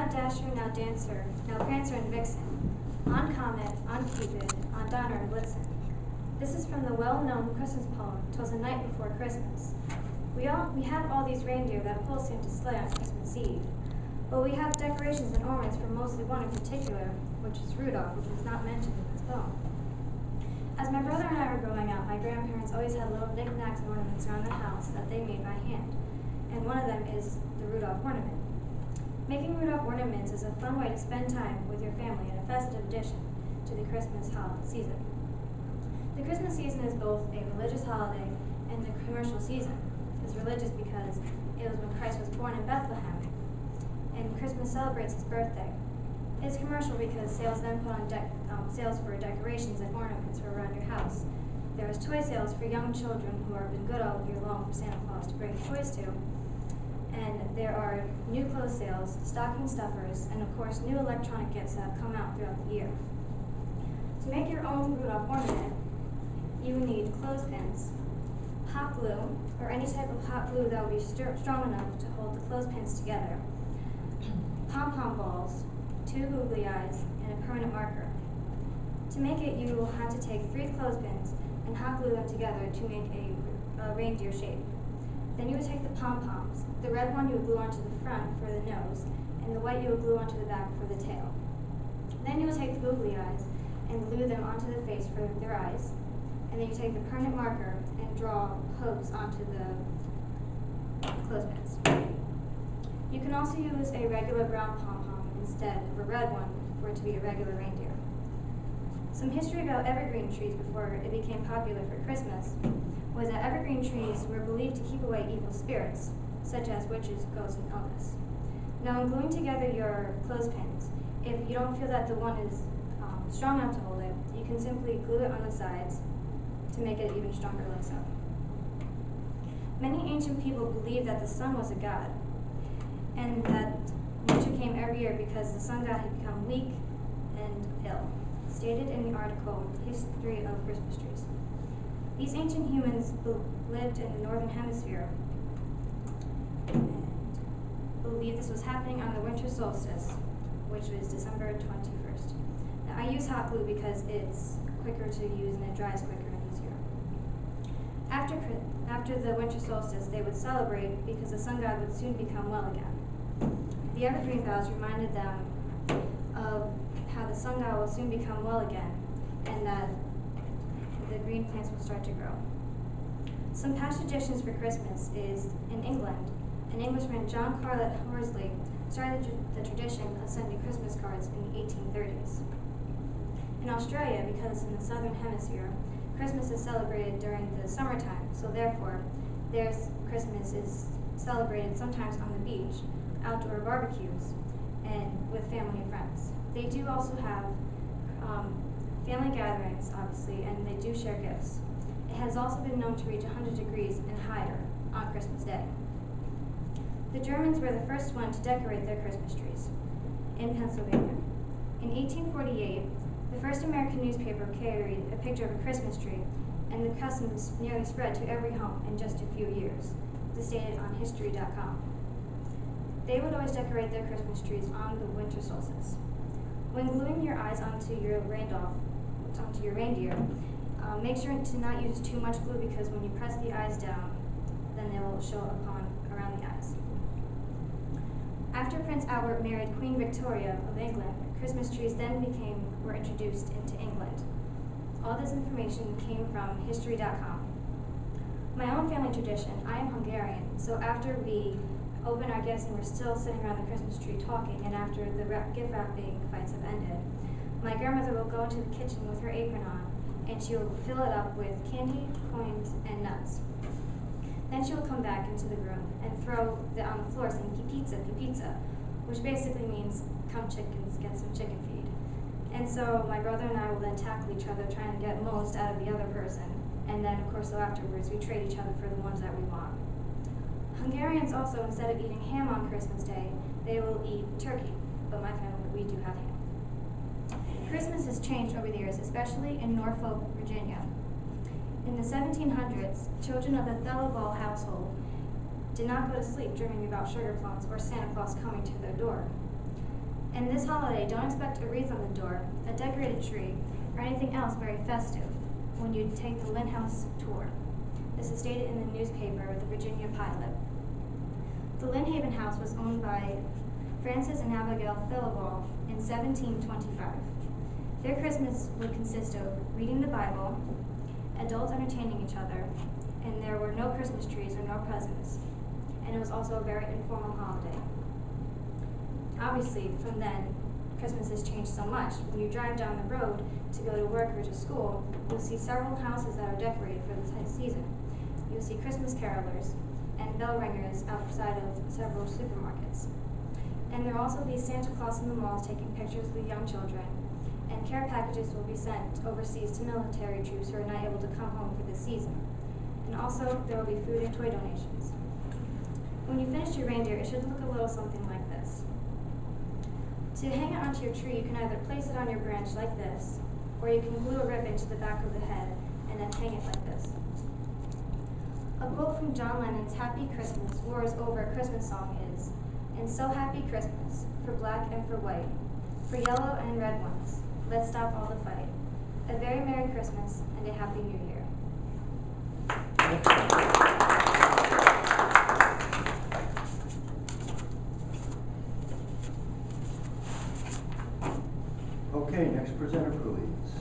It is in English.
now Dasher, now Dancer, now Prancer and Vixen, on Comet, on Cupid, on Donner and Blitzen. This is from the well-known Christmas poem, "'Twas the Night Before Christmas." We have all these reindeer that pull Santa's sleigh on Christmas Eve, but we have decorations and ornaments for mostly one in particular, which is Rudolph, which was not mentioned in this poem. As my brother and I were growing up, my grandparents always had little knickknacks and ornaments around the house that they made by hand, and one of them is the Rudolph ornament. Making Rudolph ornaments is a fun way to spend time with your family and a festive addition to the Christmas holiday season. The Christmas season is both a religious holiday and the commercial season. It's religious because it was when Christ was born in Bethlehem, and Christmas celebrates his birthday. It's commercial because sales then put on sales for decorations and ornaments for around your house. There is toy sales for young children who have been good all year long for Santa Claus to bring toys to. And there are new clothes sales, stocking stuffers, and of course new electronic gifts that come out throughout the year. To make your own Rudolph ornament, you will need clothespins, hot glue, or any type of hot glue that will be strong enough to hold the clothespins together, pom-pom balls, 2 googly eyes, and a permanent marker. To make it, you will have to take 3 clothespins and hot glue them together to make a reindeer shape. Then you would take the pom-poms. The red one you would glue onto the front for the nose, and the white you would glue onto the back for the tail. Then you would take the googly eyes and glue them onto the face for their eyes, and then you take the permanent marker and draw hooves onto the clothespins. You can also use a regular brown pom-pom instead of a red one for it to be a regular reindeer. Some history about evergreen trees before it became popular for Christmas was that evergreen trees were believed to keep away evil spirits, such as witches, ghosts, and illness. Now, in gluing together your clothespins, if you don't feel that the one is strong enough to hold it, you can simply glue it on the sides to make it even stronger like so. Many ancient people believed that the sun was a god, and that winter came every year because the sun god had become weak and ill, stated in the article, History of Christmas Trees. These ancient humans lived in the northern hemisphere and believed this was happening on the winter solstice, which was December 21st. Now, I use hot glue because it's quicker to use and it dries quicker and easier. After the winter solstice, they would celebrate because the sun god would soon become well again. The evergreen boughs reminded them of how the sun god will soon become well again and that the green plants will start to grow. Some past traditions for Christmas is, in England, an Englishman, John Carlett Horsley, started the tradition of sending Christmas cards in the 1830s. In Australia, because it's in the southern hemisphere, Christmas is celebrated during the summertime, so therefore, their Christmas is celebrated sometimes on the beach, outdoor barbecues, and with family and friends. They do also have family gatherings, obviously, and they do share gifts. It has also been known to reach 100 degrees and higher on Christmas Day. The Germans were the first one to decorate their Christmas trees in Pennsylvania. In 1848, the first American newspaper carried a picture of a Christmas tree, and the custom nearly spread to every home in just a few years, as stated on history.com. They would always decorate their Christmas trees on the winter solstice. When gluing your eyes onto your reindeer, make sure to not use too much glue because when you press the eyes down, then they will show around the eyes. After Prince Albert married Queen Victoria of England, Christmas trees then were introduced into England. All this information came from history.com. My own family tradition, I am Hungarian, so after we open our gifts and we're still sitting around the Christmas tree talking, and after the gift wrapping fights have ended, my grandmother will go into the kitchen with her apron on, and she will fill it up with candy, coins, and nuts. Then she will come back into the room and throw it on the floor saying, pizza, pizza, which basically means, come chickens, get some chicken feed. And so my brother and I will then tackle each other trying to get most out of the other person, and then of course afterwards we trade each other for the ones that we want. Hungarians also, instead of eating ham on Christmas Day, they will eat turkey, but my family, we do have ham. Christmas has changed over the years, especially in Norfolk, Virginia. In the 1700s, children of the Thellaball household did not go to sleep dreaming about sugar plums or Santa Claus coming to their door. And this holiday, don't expect a wreath on the door, a decorated tree, or anything else very festive when you take the Lynn House tour. This is stated in the newspaper, the Virginia Pilot. The Lynn Haven House was owned by Francis and Abigail Philibal in 1725. Their Christmas would consist of reading the Bible, adults entertaining each other, and there were no Christmas trees or no presents. And it was also a very informal holiday. Obviously, from then, Christmas has changed so much. When you drive down the road to go to work or to school, you'll see several houses that are decorated for this season. You'll see Christmas carolers and bell ringers outside of several supermarkets. And there will also be Santa Claus in the malls taking pictures with young children, and care packages will be sent overseas to military troops who are not able to come home for this season. And also, there will be food and toy donations. When you finish your reindeer, it should look a little something like this. To hang it onto your tree, you can either place it on your branch like this, or you can glue a ribbon to the back of the head and then hang it like this. A quote from John Lennon's Happy Christmas, War is Over a Christmas song is, "And so happy Christmas, for black and for white, for yellow and red ones, let's stop all the fight. A very Merry Christmas and a Happy New Year." Okay, next presenter, please.